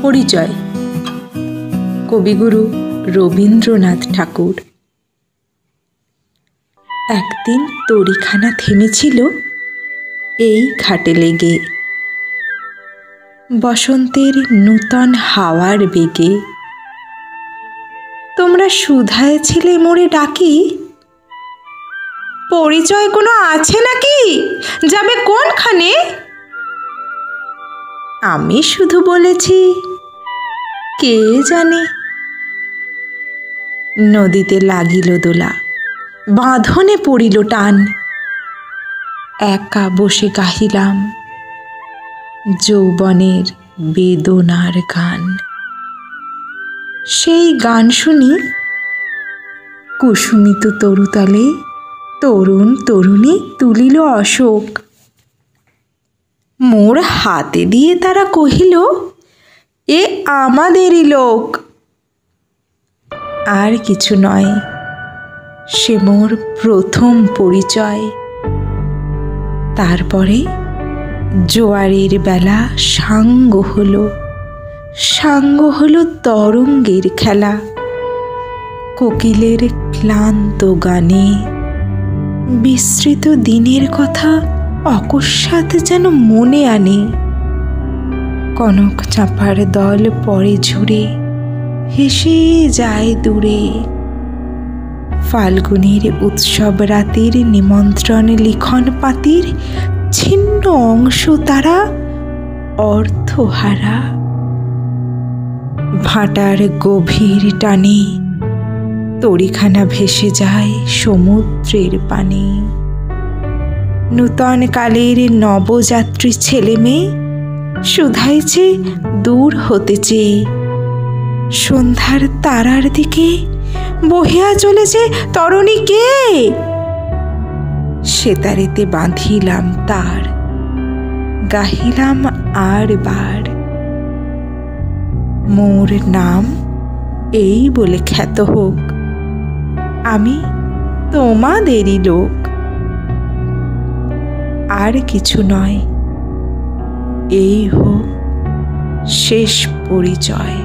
পরিচয়। কবিগুরু রবীন্দ্রনাথ ঠাকুর। একদিন তরীখানা থেমেছিল এই ঘাটে লেগে, বসন্তের নূতন হাওয়ার বেগে। তোমরা শুধায় ছিলে মোরে ডাকি, পরিচয় কোনো আছে নাকি, যাবে কোনখানে? আমি শুধু বলেছি, কে জানে। নদীতে লাগিল দোলা, বাঁধনে পড়িল টান, একা বসে গাহিলাম যৌবনের বেদনার গান। সেই গান শুনি কুসুমিত তরুতলে তরুণ তরুণী তুলিল অশোক। মোর হাতে দিয়ে তারা কহিল, এ আমাদেরই লোক। আর কিছু নয়, সে মোর প্রথম পরিচয়। তারপরে জোয়ারের বেলা সাঙ্গ হলো তরঙ্গের খেলা। কোকিলের ক্লান্ত গানে বিস্মৃত দিনের কথা অকস্মাৎ যেন মনে আনে। কনক চাঁপার দল পরে ঝুরে ভেসে যায় দূরে। ফাল্গুনের উৎসব রাতের নিমন্ত্রণ লিখন পাতির ছিন্ন অংশ তারা অর্থহারা। ভাটার গভীর টানে তরীখানা ভেসে যায় সমুদ্রের পানে। নূতন কালের নবযাত্রী ছেলে মেয়ে শুধাইছে দূর হতে চেয়ে। সন্ধ্যার তারার দিকে বহিয়া চলেছে তরণী কে? সেতারেতে বাঁধিলাম তার, গাহিলাম আর বার, মোর নাম এই বলে খ্যাত হোক, আমি তোমাদেরই লোক। আর কিছু নয়, এই হোক শেষ পরিচয়।